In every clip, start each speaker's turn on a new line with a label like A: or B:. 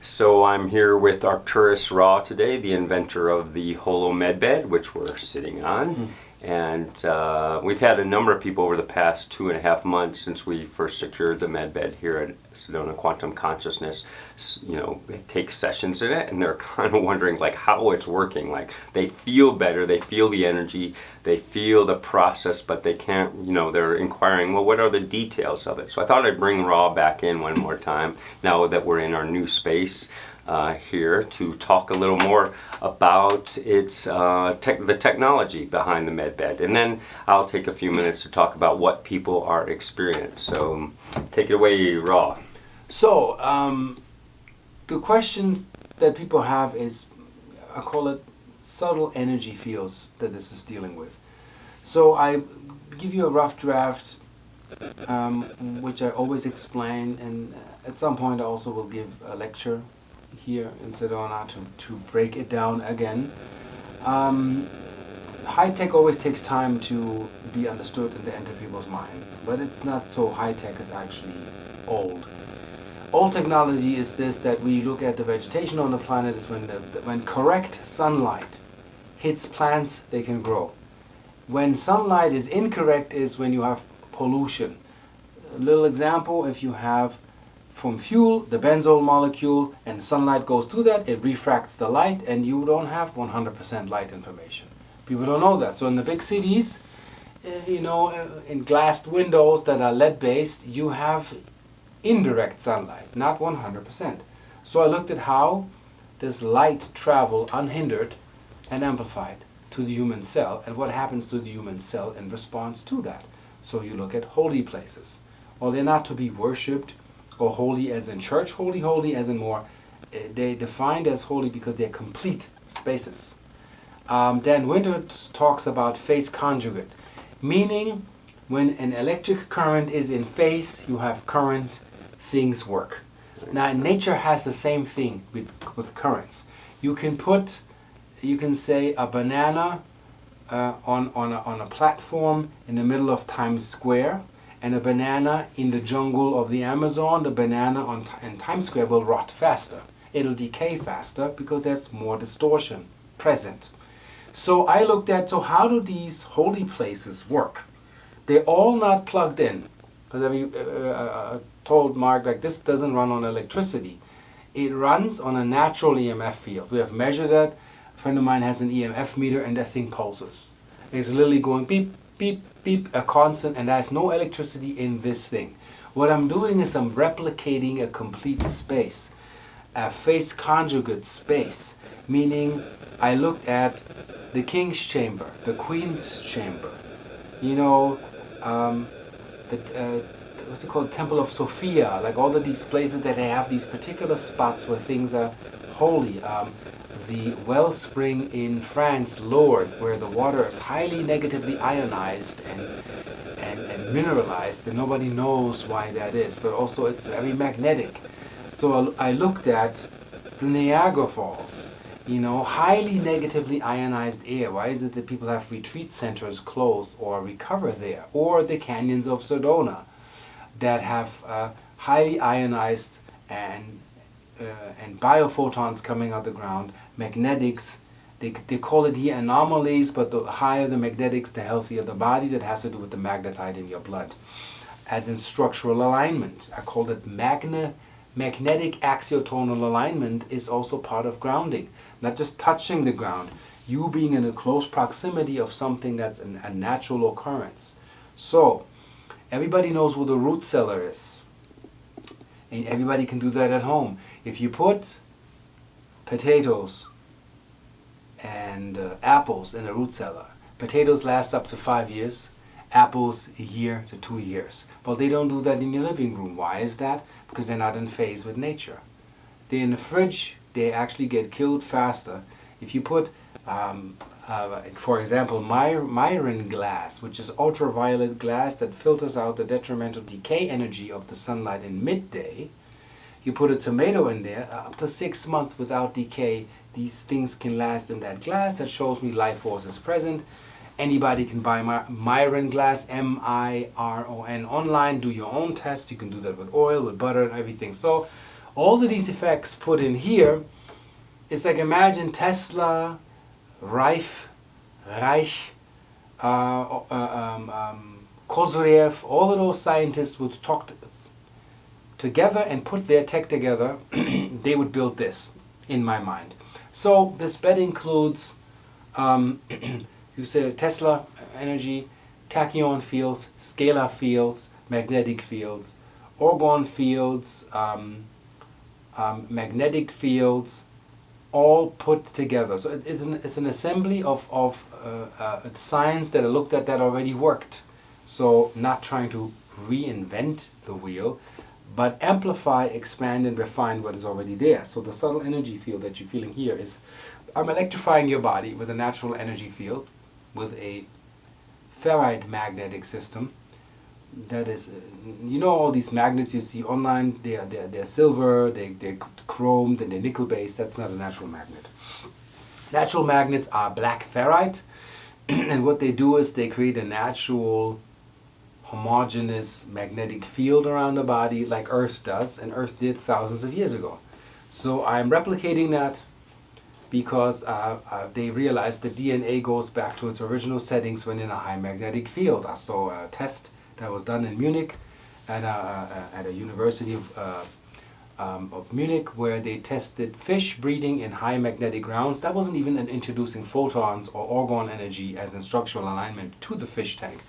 A: So I'm here with Artcurus Ra today, the inventor of the holomed bed, which we're sitting on. And we've had a number of people over the past 2.5 months since we first secured the med bed here at Sedona Quantum Consciousness, take sessions in it, and they're kind of wondering like how it's working. Like they feel better, they feel the energy, they feel the process, but they can't, they're inquiring, well, what are the details of it? So I thought I'd bring Ra back in one more time now that we're in our new space. Here to talk a little more about its the technology behind the medbed, and then I'll take a few minutes to talk about what people are experiencing. So take it away, Ra.
B: So the questions that people have is, I call it subtle energy fields that this is dealing with. So I give you a rough draft, which I always explain, and at some point I also will give a lecture here in Sedona to break it down again. High tech always takes time to be understood and to enter people's mind, but it's not so high tech, it's actually old. Old technology is this, that we look at the vegetation on the planet is when correct sunlight hits plants, they can grow. When sunlight is incorrect is when you have pollution. A little example, if you have from fuel, the benzol molecule, and sunlight goes through that, it refracts the light, and you don't have 100% light information. People don't know that. So in the big cities, in glassed windows that are LED-based, you have indirect sunlight, not 100%. So I looked at how does light travel unhindered and amplified to the human cell, and what happens to the human cell in response to that. So you look at holy places. Well, they're not to be worshipped, or holy as in church, holy as in more, they defined as holy because they're complete spaces. Dan Winter talks about phase conjugate, meaning when an electric current is in phase, you have current, things work. Now nature has the same thing with currents. You can say a banana on a platform in the middle of Times Square, and a banana in the jungle of the Amazon, the banana in Times Square will rot faster. It'll decay faster because there's more distortion present. So I looked at, so how do these holy places work? They're all not plugged in. Because I told Mark, like, this doesn't run on electricity. It runs on a natural EMF field. We have measured that. A friend of mine has an EMF meter, and that thing pulses. It's literally going beep, beep, beep, a constant, and there's no electricity in this thing. What I'm doing is I'm replicating a complete space, a phase conjugate space, meaning I looked at the king's chamber, the queen's chamber, what's it called, Temple of Sophia, like all of these places that they have these particular spots where things are holy. The wellspring in France, Lourdes, where the water is highly negatively ionized and mineralized, and nobody knows why that is, but also it's very magnetic. So I looked at the Niagara Falls, highly negatively ionized air. Why is it that people have retreat centers close or recover there? Or the canyons of Sedona that have highly ionized and biophotons coming out the ground, magnetics, they call it here anomalies, but the higher the magnetics, the healthier the body. That has to do with the magnetite in your blood. As in structural alignment, I call it magnetic axiotonal alignment is also part of grounding. Not just touching the ground, you being in a close proximity of something that's a natural occurrence. So, everybody knows where the root cellar is. And everybody can do that at home. If you put potatoes and apples in a root cellar, potatoes last up to 5 years, apples a year to 2 years. But they don't do that in your living room. Why is that? Because they're not in phase with nature. They're in the fridge, they actually get killed faster. If you put, for example, myron glass, which is ultraviolet glass that filters out the detrimental decay energy of the sunlight in midday, you put a tomato in there, up to 6 months without decay, these things can last in that glass. That shows me life force is present. Anybody can buy myron glass, M-I-R-O-N, online, do your own test. You can do that with oil, with butter, and everything. So All of these effects put in here, it's like imagine Tesla, Reich, Kozyrev, all of those scientists would talk together and put their tech together. They would build this, in my mind. So this bed includes, you say Tesla energy, tachyon fields, scalar fields, magnetic fields, orgone fields, magnetic fields, all put together. So it's an assembly of science that I looked at that already worked. So not trying to reinvent the wheel, but amplify, expand, and refine what is already there. So the subtle energy field that you're feeling here is, I'm electrifying your body with a natural energy field, with a ferrite magnetic system. That is, you know, all these magnets you see online, they're silver, they're chromed, and they're nickel based. That's not a natural magnet. Natural magnets are black ferrite, and what they do is they create a natural homogeneous magnetic field around the body like Earth does, and Earth did thousands of years ago. So I'm replicating that because they realized the DNA goes back to its original settings when in a high magnetic field. I saw a test that was done in Munich at a university of Munich, where they tested fish breeding in high magnetic grounds. That wasn't even introducing photons or orgone energy as in structural alignment to the fish tank.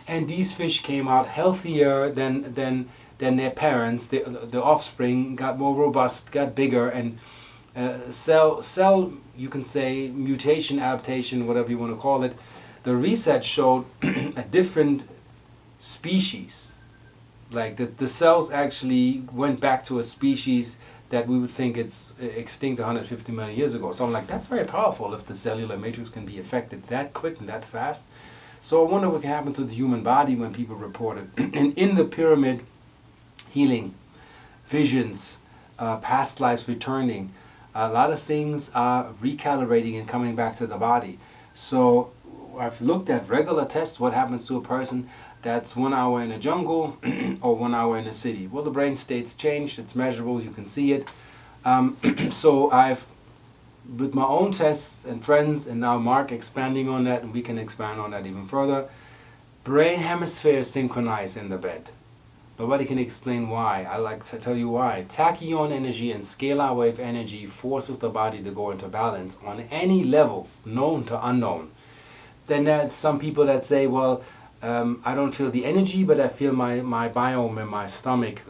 B: And these fish came out healthier than their parents. The offspring got more robust, got bigger, and cell, you can say, mutation, adaptation, whatever you want to call it. The research showed a different species. Like the cells actually went back to a species that we would think it's extinct 150 million years ago. So I'm like, that's very powerful if the cellular matrix can be affected that quick and that fast. So I wonder what can happen to the human body when people report it. And in the pyramid, healing, visions, past lives returning, a lot of things are recalibrating and coming back to the body. So I've looked at regular tests, what happens to a person that's 1 hour in a jungle or 1 hour in a city. Well, the brain states changed, it's measurable, you can see it. So I've, with my own tests and friends, and now Mark expanding on that, and we can expand on that even further, brain hemispheres synchronize in the bed. Nobody can explain why. I like to tell you why. Tachyon energy and scalar wave energy forces the body to go into balance on any level, known to unknown. Then there's some people that say, well, I don't feel the energy, but I feel my biome in my stomach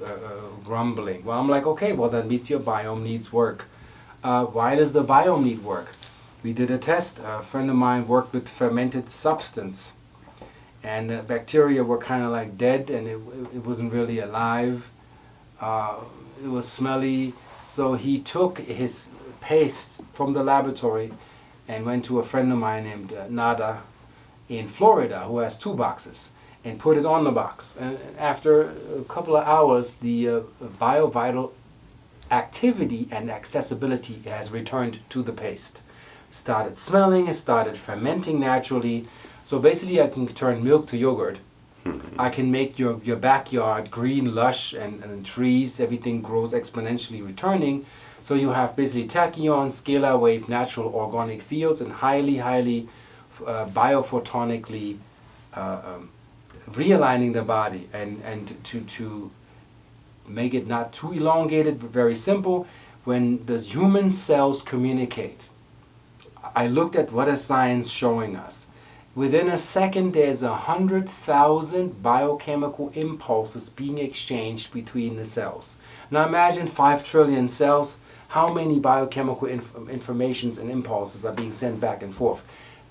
B: rumbling. Well, I'm like, okay, well, that means your biome needs work. Why does the biome need work? We did a test. A friend of mine worked with fermented substance, and bacteria were kind of like dead, and it wasn't really alive. It was smelly, so he took his paste from the laboratory and went to a friend of mine named Nada in Florida, who has 2 boxes, and put it on the box. And after a couple of hours, the biovital activity and accessibility has returned to the paste. Started smelling, it started fermenting naturally. So basically I can turn milk to yogurt. I can make your backyard green, lush, and trees, everything grows exponentially returning. So you have basically tachyon, scalar wave, natural organic fields, and highly biophotonically realigning the body, and to make it not too elongated but very simple. When the human cells communicate, I looked at what is science showing us. Within a second, there's 100,000 biochemical impulses being exchanged between the cells. Now imagine 5 trillion cells. How many biochemical informations and impulses are being sent back and forth?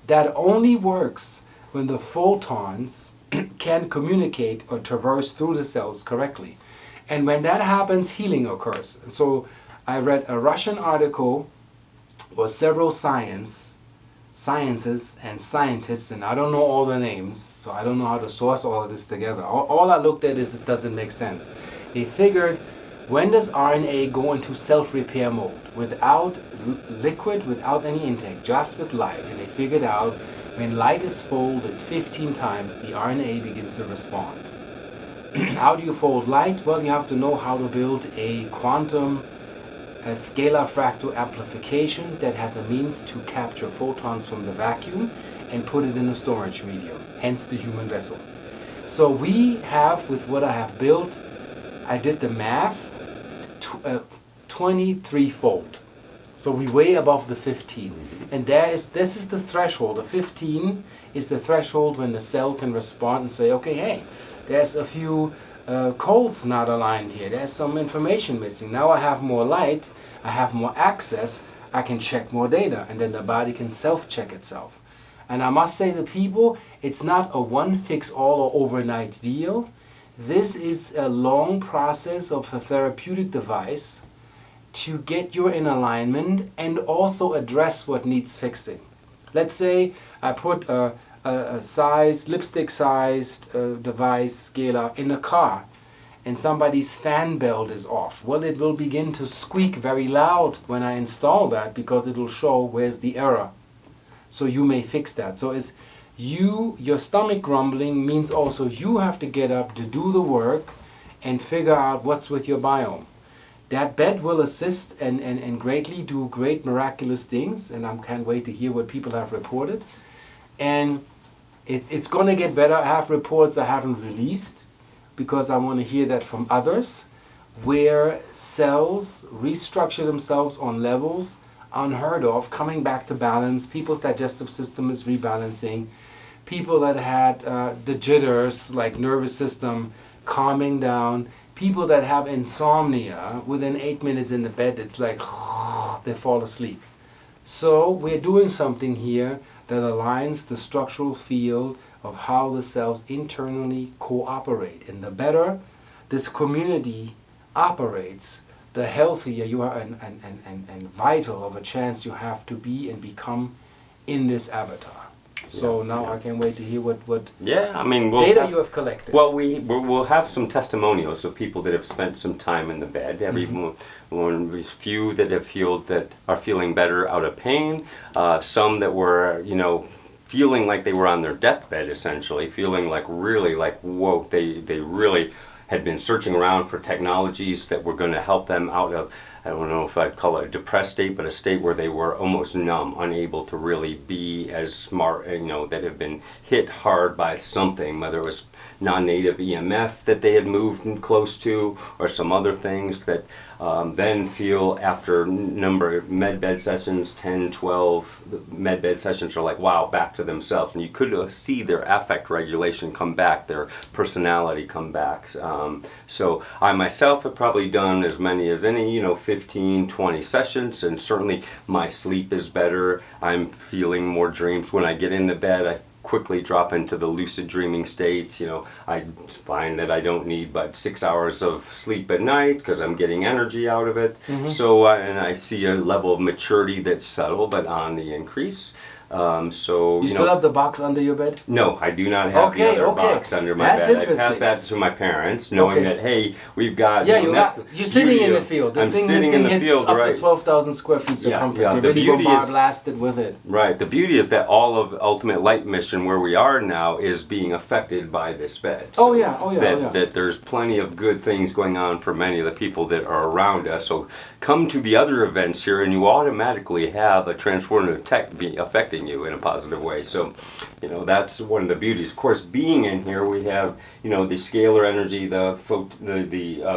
B: That only works when the photons can communicate or traverse through the cells correctly. And when that happens, healing occurs. And so I read a Russian article with several sciences and scientists, and I don't know all the names, so I don't know how to source all of this together. All I looked at is it doesn't make sense. They figured, when does RNA go into self-repair mode? Without liquid, without any intake, just with light. And they figured out when light is folded 15 times, the RNA begins to respond. How do you fold light? Well, you have to know how to build a quantum a scalar fractal amplification that has a means to capture photons from the vacuum and put it in a storage medium, hence the human vessel. So we have, with what I have built, I did the math, 23-fold. So we way above the 15. And this is the threshold. The 15 is the threshold when the cell can respond and say, okay, hey, there's a few codes not aligned here. There's some information missing. Now I have more light, I have more access, I can check more data, and then the body can self-check itself. And I must say to people, it's not a one-fix-all or overnight deal. This is a long process of a therapeutic device to get you in alignment and also address what needs fixing. Let's say I put a lipstick-sized device scalar in a car and somebody's fan belt is off. Well, it will begin to squeak very loud when I install that because it will show where's the error. So you may fix that. So your stomach grumbling means also you have to get up to do the work and figure out what's with your biome. That bed will assist and greatly do great miraculous things, and I can't wait to hear what people have reported. And it's going to get better. I have reports I haven't released because I want to hear that from others, where cells restructure themselves on levels unheard of, coming back to balance. People's digestive system is rebalancing. People that had the jitters, like nervous system, calming down. People that have insomnia, within 8 minutes in the bed, it's like they fall asleep. So we're doing something here that aligns the structural field of how the cells internally cooperate. And the better this community operates, the healthier you are and vital of a chance you have to be and become in this avatar. So now I can't wait to hear what data you have collected.
A: Well, we'll have some testimonials of people that have spent some time in the bed. One few that have are feeling better out of pain. Some that were, feeling like they were on their deathbed, essentially, feeling like really like, whoa, they really had been searching around for technologies that were going to help them out of, I don't know if I'd call it a depressed state, but a state where they were almost numb, unable to really be as smart, that have been hit hard by something, whether it was non-native EMF that they had moved close to, or some other things that then feel after number of med bed sessions, 10, 12 med bed sessions, are like, wow, back to themselves. And you could see their affect regulation come back, their personality come back. So I myself have probably done as many as any, 15, 20 sessions, and certainly my sleep is better. I'm feeling more dreams. When I get into bed, I quickly drop into the lucid dreaming state. I find that I don't need but 6 hours of sleep at night because I'm getting energy out of it. So and I see a level of maturity that's subtle but on the increase. You
B: still have the box under your bed?
A: No, I do not have the other box under my bed. I passed that to my parents, knowing that, hey, we've got...
B: Yeah, you're sitting in the field. This thing hits up to 12,000 square feet circumference. You're really blasted with it.
A: Right. The beauty is that all of Ultimate Light Mission, where we are now, is being affected by this bed. So that there's plenty of good things going on for many of the people that are around us. So come to the other events here, and you automatically have a transformative tech affecting you in a positive way. So, that's one of the beauties. Of course, being in here, we have, the scalar energy, the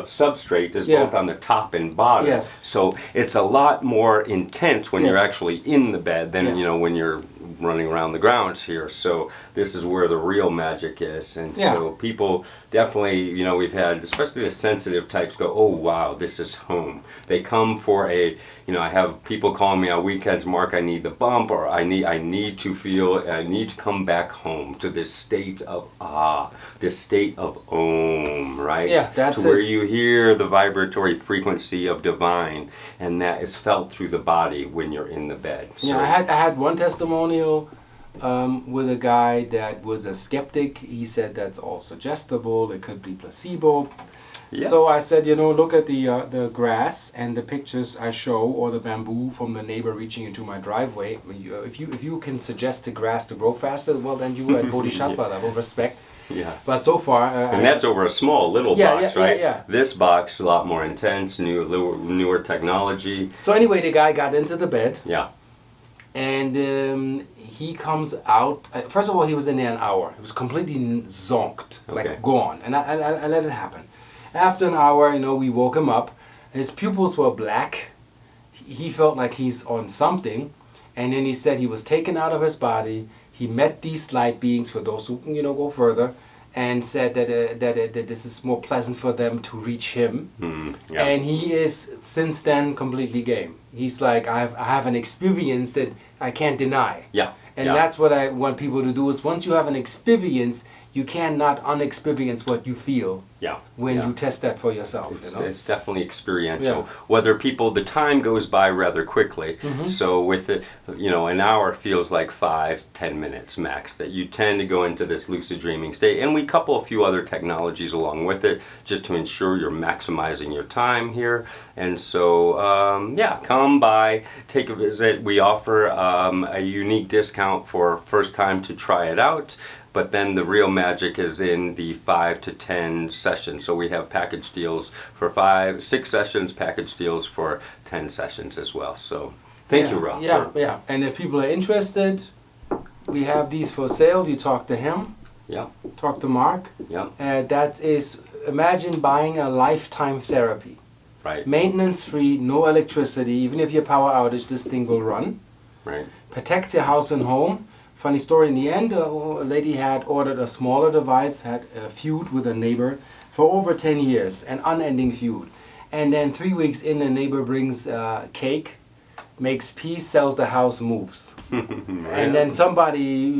A: substrate is both on the top and bottom.
B: Yes.
A: So it's a lot more intense when you're actually in the bed than, when you're running around the grounds here. So this is where the real magic is. And so people definitely, we've had, especially the sensitive types, go, oh wow, this is home. They come for a, I have people calling me on weekends, Mark, I need the bump, or I need to come back home to this state of this state of Om, right?
B: Yeah, that's
A: to where you hear the vibratory frequency of divine, and that is felt through the body when you're in the bed.
B: So, I had one testimonial with a guy that was a skeptic. He said that's all suggestible, it could be placebo. Yeah. So I said, look at the grass and the pictures I show, or the bamboo from the neighbor reaching into my driveway. If you can suggest the grass to grow faster, well then you at Bodhisattva level respect.
A: Yeah.
B: But so far,
A: And that's over a small little
B: Yeah,
A: box,
B: yeah,
A: right?
B: yeah.
A: This box a lot more intense, newer technology.
B: So anyway, the guy got into the bed,
A: Yeah.
B: and he comes out. First of all, he was in there an hour. He was completely zonked,
A: Okay.
B: like gone, and I let it happen. After an hour, we woke him up. His pupils were black. He felt like he's on something, and then he said he was taken out of his body. He met these light beings, for those who go further, and said that this is more pleasant for them to reach him.
A: Yeah.
B: And he is since then completely game. He's like, I have an experience that I can't deny.
A: Yeah.
B: And
A: yeah.
B: that's what I want people to do, is once you have an experience, you cannot unexperience what you feel
A: Yeah.
B: when
A: yeah.
B: you test that for yourself.
A: It's definitely experiential.
B: Yeah.
A: Whether the time goes by rather quickly.
B: Mhm.
A: So with it, an hour feels like 5-10 minutes max, that you tend to go into this lucid dreaming state. And we couple a few other technologies along with it just to ensure you're maximizing your time here. And so, come by, take a visit. We offer a unique discount for first time to try it out. But then the real magic is in the 5 to 10 sessions. So we have package deals for 6 sessions, package deals for 10 sessions as well. So thank you, Ra.
B: Yeah. And if people are interested, we have these for sale. You talk to him.
A: Yeah.
B: Talk to Mark.
A: Yeah.
B: That is, imagine buying a lifetime therapy.
A: Right.
B: Maintenance free, no electricity. Even if you power outage, this thing will run.
A: Right.
B: Protects your house and home. Funny story, in the end, a lady had ordered a smaller device, had a feud with a neighbor for over 10 years, an unending feud. And then 3 weeks in, the neighbor brings cake, makes peace, sells the house, moves. And then somebody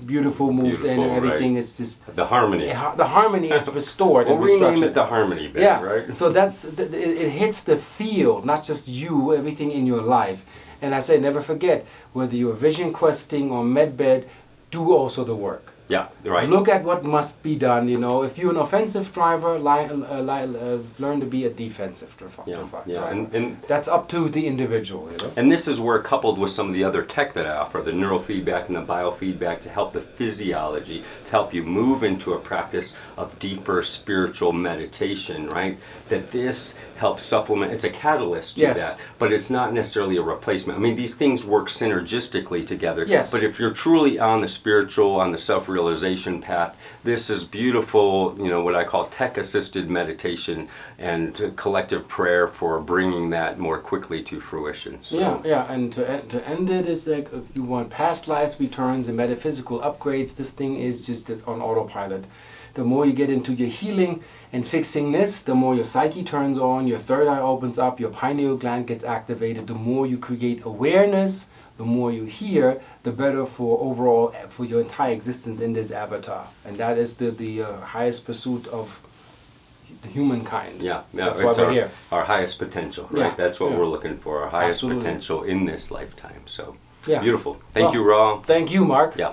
B: beautiful moves in, and everything is just...
A: The harmony.
B: The harmony is restored
A: Well,
B: and
A: rename
B: restructured.
A: it the harmony bit,
B: Yeah,
A: right?
B: so it hits the field, not just you, everything in your life. And I say, never forget, whether you're vision questing or medbed, do also the work.
A: Yeah, right.
B: Look at what must be done. If you're an offensive driver, learn to be a defensive driver.
A: Yeah. And
B: that's up to the individual.
A: And this is where, coupled with some of the other tech that I offer, the neurofeedback and the biofeedback, to help the physiology, to help you move into a practice of deeper spiritual meditation, right? That this helps supplement, it's a catalyst to
B: Yes.
A: that, but it's not necessarily a replacement. I mean, these things work synergistically together.
B: Yes.
A: But if you're truly on the spiritual, on the self-realization path, this is beautiful, what I call tech-assisted meditation and collective prayer for bringing that more quickly to fruition. So.
B: Yeah, and to end it is like, if you want past lives returns and metaphysical upgrades, this thing is just on autopilot. The more you get into your healing and fixing this, the more your psyche turns on, your third eye opens up, your pineal gland gets activated, the more you create awareness, the more you hear, the better for your entire existence in this avatar. And that is the highest pursuit of the humankind.
A: Yeah,
B: That's
A: it's
B: why we're here.
A: Our highest potential, right?
B: Yeah,
A: That's what
B: yeah.
A: we're looking for, our highest
B: Absolutely.
A: potential in this lifetime. So
B: Yeah.
A: beautiful. Thank
B: Well,
A: you, Ra.
B: Thank you, Mark.
A: Yeah.